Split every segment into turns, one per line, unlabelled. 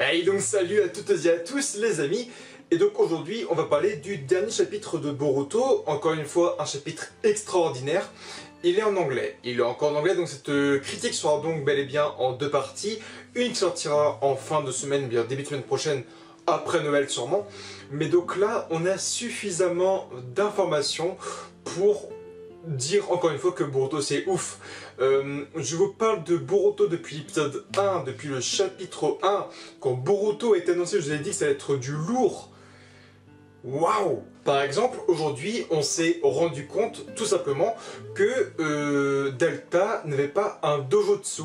Hey, donc salut à toutes et à tous les amis. Et donc aujourd'hui on va parler du dernier chapitre de Boruto. Encore une fois un chapitre extraordinaire. Il est en anglais, il est encore en anglais, donc cette critique sera donc bel et bien en deux parties. Une qui sortira en fin de semaine, bien début de semaine prochaine, après Noël sûrement. Mais donc là on a suffisamment d'informations pour dire encore une fois que Boruto c'est ouf. Je vous parle de Boruto depuis l'épisode 1, depuis le chapitre 1. Quand Boruto est annoncé, je vous ai dit que ça allait être du lourd. Waouh! Par exemple, aujourd'hui, on s'est rendu compte, tout simplement, que Delta n'avait pas un dojutsu.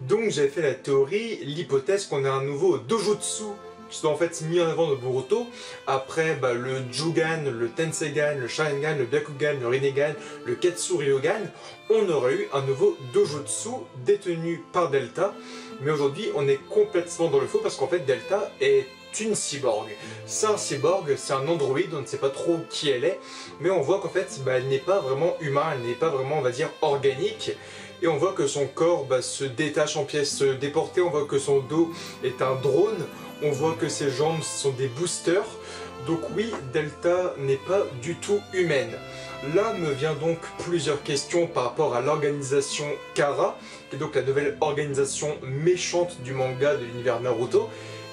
Donc j'avais fait la théorie, l'hypothèse qu'on a un nouveau dojutsu qui sont en fait mis en avant de Boruto. Après le Jugan, le Tensegan, le Sharingan, le Byakugan, le Rinnegan, le Ketsu Ryogan, on aurait eu un nouveau dojutsu détenu par Delta. Mais aujourd'hui, on est complètement dans le faux parce qu'en fait, Delta est une cyborg. C'est un cyborg, c'est un androïde, on ne sait pas trop qui elle est, mais on voit qu'en fait, elle n'est pas vraiment humaine, elle n'est pas vraiment, on va dire, organique. Et on voit que son corps se détache en pièces déportées, on voit que son dos est un drone, on voit que ses jambes sont des boosters. Donc oui, Delta n'est pas du tout humaine. Là me vient donc plusieurs questions par rapport à l'organisation Kara, qui est donc la nouvelle organisation méchante du manga de l'univers Naruto.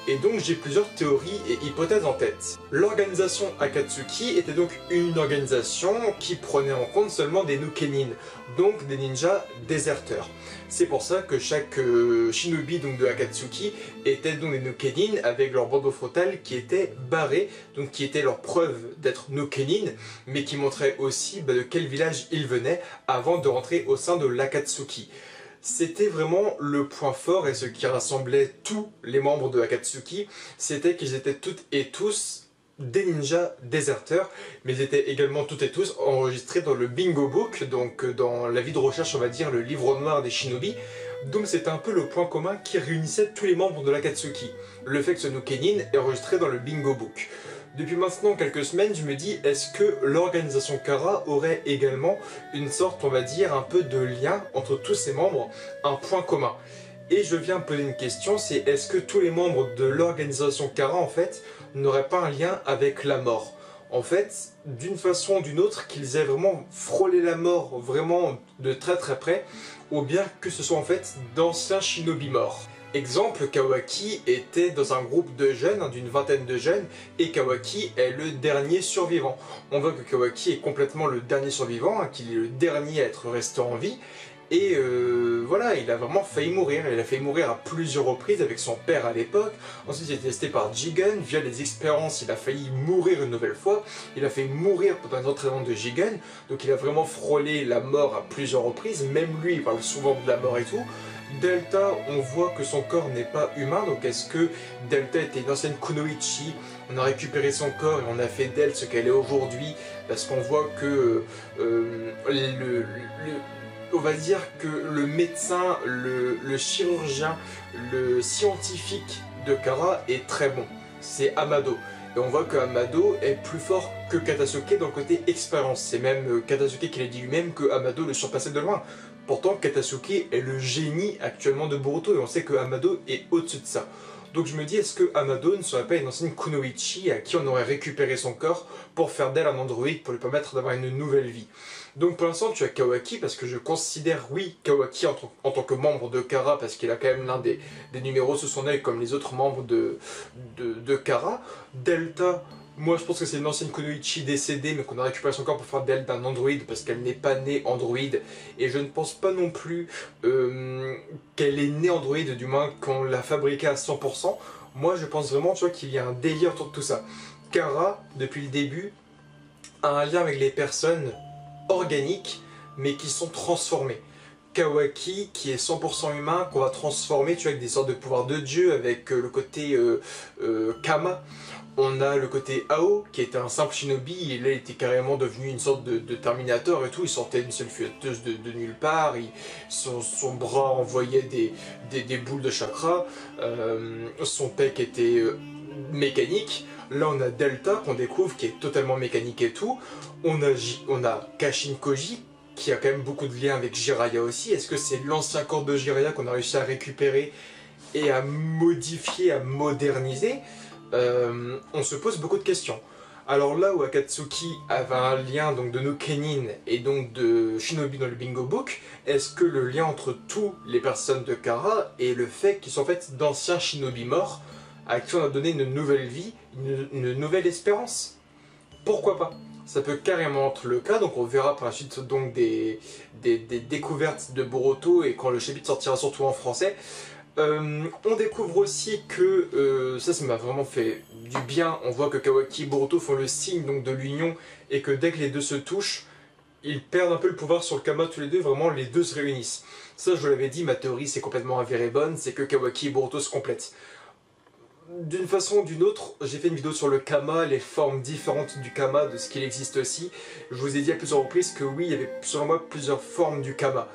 Et donc j'ai plusieurs théories et hypothèses en tête. L'organisation Akatsuki était donc une organisation qui prenait en compte seulement des Nukenin, donc des ninjas déserteurs. C'est pour ça que chaque shinobi donc, de Akatsuki était donc des Nukenin avec leur bandeau frontal qui était barré, donc qui était leur preuve d'être Nukenin, mais qui montrait aussi de quel village ils venaient avant de rentrer au sein de l'Akatsuki. C'était vraiment le point fort et ce qui rassemblait tous les membres de Akatsuki, c'était qu'ils étaient toutes et tous des ninjas déserteurs, mais ils étaient également toutes et tous enregistrés dans le Bingo Book, donc dans la vie de recherche, on va dire, le livre noir des shinobi. Donc c'était un peu le point commun qui réunissait tous les membres de l'Akatsuki, le fait que ce Nukenin est enregistré dans le Bingo Book. Depuis maintenant quelques semaines, je me dis, est-ce que l'organisation Kara aurait également une sorte, on va dire, un peu de lien entre tous ses membres, un point commun? Et je viens me poser une question, c'est est-ce que tous les membres de l'organisation Kara, en fait, n'auraient pas un lien avec la mort? En fait, d'une façon ou d'une autre, qu'ils aient vraiment frôlé la mort, vraiment de très très près, ou bien que ce soit en fait d'anciens shinobi morts. Exemple, Kawaki était dans un groupe de jeunes, d'une vingtaine de jeunes, et Kawaki est le dernier survivant. On voit que Kawaki est complètement le dernier survivant, qu'il est le dernier à être resté en vie, et voilà, il a vraiment failli mourir. Il a failli mourir à plusieurs reprises avec son père à l'époque. Ensuite, il a été testé par Jigen. Via les expériences, il a failli mourir une nouvelle fois. Il a failli mourir pendant les entraînements de Jigen. Donc il a vraiment frôlé la mort à plusieurs reprises. Même lui, il parle souvent de la mort et tout. Delta, on voit que son corps n'est pas humain, donc est-ce que Delta était une ancienne Kunoichi? On a récupéré son corps et on a fait d'elle ce qu'elle est aujourd'hui, parce qu'on voit que on va dire que le médecin, le chirurgien, le scientifique de Kara est très bon. C'est Amado. Et on voit que Amado est plus fort que Katasuke dans le côté expérience. C'est même Katasuke qui l'a dit lui-même que Amado le surpassait de loin. Pourtant, Katasuke est le génie actuellement de Boruto et on sait que Amado est au-dessus de ça. Donc je me dis, est-ce que Amado ne serait pas une ancienne Kunoichi à qui on aurait récupéré son corps pour faire d'elle un androïde pour lui permettre d'avoir une nouvelle vie? Donc pour l'instant tu as Kawaki parce que je considère, oui, Kawaki en tant que membre de Kara parce qu'il a quand même l'un des numéros sous son œil comme les autres membres de Kara. Delta, moi je pense que c'est une ancienne Kunoichi décédée mais qu'on a récupéré son corps pour faire d'elle d'un androïde parce qu'elle n'est pas née androïde. Et je ne pense pas non plus qu'elle est née androïde, du moins qu'on l'a fabriquée à 100%. Moi je pense vraiment, tu vois, qu'il y a un délire autour de tout ça. Kara, depuis le début, a un lien avec les personnes organiques mais qui sont transformées. Kawaki qui est 100% humain, qu'on va transformer, tu vois, avec des sortes de pouvoirs de dieu, avec le côté Kama. On a le côté Ao, qui était un simple shinobi, et là il était carrément devenu une sorte de Terminator et tout, il sortait une seule fioteuse de nulle part, son bras envoyait des boules de chakra, son pec était mécanique. Là on a Delta qu'on découvre qui est totalement mécanique et tout, on a Kashin Koji, qui a quand même beaucoup de liens avec Jiraiya aussi. Est-ce que c'est l'ancien corps de Jiraiya qu'on a réussi à récupérer et à modifier, à moderniser, on se pose beaucoup de questions. Alors là où Akatsuki avait un lien donc de no Kenin et donc de Shinobi dans le Bingo Book, est-ce que le lien entre tous les personnes de Kara et le fait qu'ils sont en fait d'anciens Shinobi morts à qui on a donné une nouvelle vie, une nouvelle espérance? Pourquoi pas? Ça peut carrément être le cas, donc on verra par la suite donc des découvertes de Boruto et quand le chapitre sortira surtout en français. On découvre aussi que, ça m'a vraiment fait du bien, on voit que Kawaki et Boruto font le signe donc, de l'union et que dès que les deux se touchent, ils perdent un peu le pouvoir sur le Kama tous les deux, vraiment les deux se réunissent. Ça je vous l'avais dit, ma théorie c'est complètement avérée bonne, c'est que Kawaki et Boruto se complètent. D'une façon ou d'une autre, j'ai fait une vidéo sur le Kama, les formes différentes du Kama, de ce qu'il existe aussi. Je vous ai dit à plusieurs reprises que oui, il y avait selon moi plusieurs formes du Kama.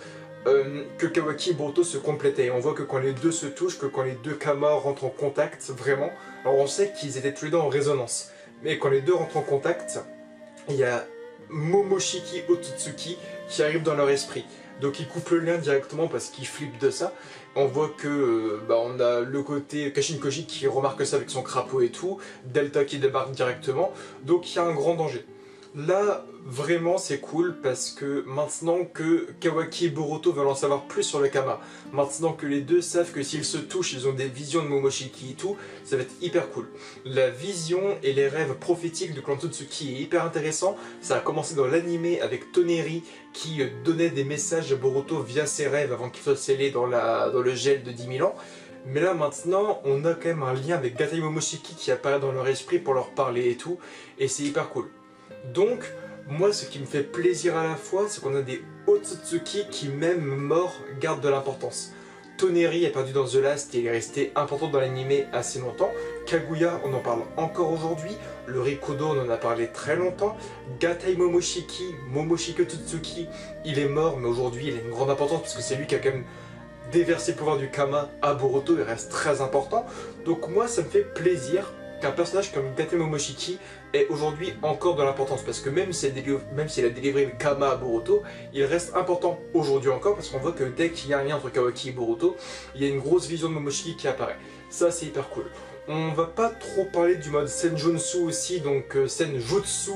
Que Kawaki et Boruto se complétaient. On voit que quand les deux se touchent, que quand les deux Kama rentrent en contact, vraiment, alors on sait qu'ils étaient tous les deux en résonance. Mais quand les deux rentrent en contact, il y a Momoshiki Otsutsuki qui arrive dans leur esprit. Donc ils coupent le lien directement parce qu'ils flippent de ça. On voit que on a le côté Kashin Koji qui remarque ça avec son crapaud et tout, Delta qui débarque directement, donc il y a un grand danger. Là, vraiment c'est cool parce que maintenant que Kawaki et Boruto veulent en savoir plus sur le Kama, maintenant que les deux savent que s'ils se touchent, ils ont des visions de Momoshiki et tout, ça va être hyper cool. La vision et les rêves prophétiques de clan Totsuki est hyper intéressant. Ça a commencé dans l'animé avec Toneri qui donnait des messages à Boruto via ses rêves avant qu'il soit scellé dans le gel de 10 000 ans. Mais là maintenant, on a quand même un lien avec Gatai Momoshiki qui apparaît dans leur esprit pour leur parler et tout, et c'est hyper cool. Donc, moi ce qui me fait plaisir à la fois, c'est qu'on a des Otsutsuki qui même morts gardent de l'importance. Toneri est perdu dans The Last et il est resté important dans l'animé assez longtemps. Kaguya, on en parle encore aujourd'hui. Le Rikudo, on en a parlé très longtemps. Gatai Momoshiki, Momoshiki Otsutsuki, il est mort, mais aujourd'hui il a une grande importance parce que c'est lui qui a quand même déversé le pouvoir du Kama à Boruto, il reste très important. Donc moi ça me fait plaisir qu'un personnage comme Gatai Momoshiki ait aujourd'hui encore de l'importance, parce que même s'il a délivré le Kama à Boruto, il reste important aujourd'hui encore, parce qu'on voit que dès qu'il y a un lien entre Kawaki et Boruto, il y a une grosse vision de Momoshiki qui apparaît. Ça c'est hyper cool. On va pas trop parler du mode Senjutsu aussi, donc Senjutsu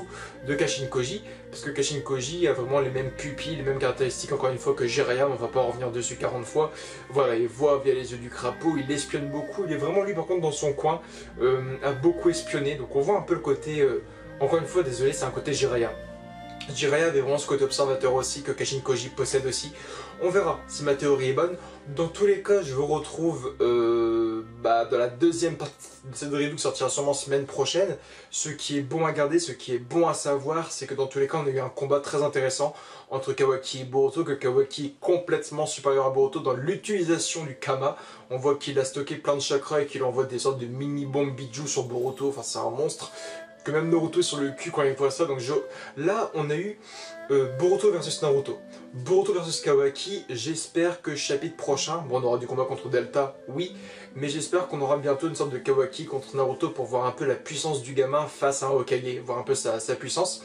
de Kashin Koji, parce que Kashin Koji a vraiment les mêmes pupilles, les mêmes caractéristiques encore une fois que Jiraiya, on va pas en revenir dessus 40 fois. Voilà, il voit via les yeux du crapaud, il espionne beaucoup, il est vraiment lui par contre dans son coin, a beaucoup espionné, donc on voit un peu le côté, encore une fois désolé c'est un côté Jiraiya. Jiraiya avait vraiment ce côté observateur aussi que Kashin Koji possède aussi. On verra si ma théorie est bonne. Dans tous les cas, je vous retrouve dans la deuxième partie de cette review qui sortira sûrement semaine prochaine. Ce qui est bon à garder, ce qui est bon à savoir, c'est que dans tous les cas, on a eu un combat très intéressant entre Kawaki et Boruto, que Kawaki est complètement supérieur à Boruto dans l'utilisation du Kama. On voit qu'il a stocké plein de chakras et qu'il envoie des sortes de mini-bombes bijou sur Boruto, enfin c'est un monstre. Que même Naruto est sur le cul quand il voit ça, donc là on a eu Boruto versus Naruto. Boruto versus Kawaki, j'espère que chapitre prochain, bon on aura du combat contre Delta, oui, mais j'espère qu'on aura bientôt une sorte de Kawaki contre Naruto pour voir un peu la puissance du gamin face à un Hokage, voir un peu sa puissance.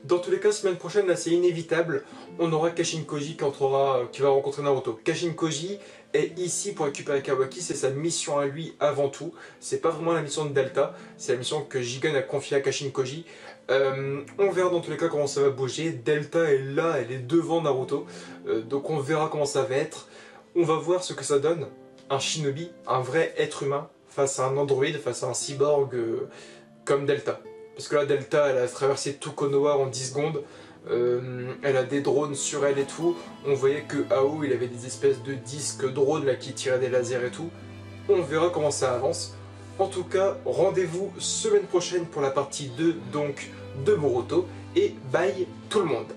Dans tous les cas, semaine prochaine, là c'est inévitable, on aura Kashin Koji qui va rencontrer Naruto. Kashin Koji est ici pour récupérer Kawaki, c'est sa mission à lui avant tout. C'est pas vraiment la mission de Delta, c'est la mission que Jigen a confiée à Kashin Koji. On verra dans tous les cas comment ça va bouger. Delta est là, elle est devant Naruto, donc on verra comment ça va être. On va voir ce que ça donne, un shinobi, un vrai être humain, face à un androïde, face à un cyborg comme Delta. Parce que là, Delta, elle a traversé tout Konoha en 10 secondes. Elle a des drones sur elle et tout. On voyait que Ao, il avait des espèces de disques drones là qui tiraient des lasers et tout. On verra comment ça avance. En tout cas, rendez-vous semaine prochaine pour la partie 2 donc de Boruto. Et bye tout le monde.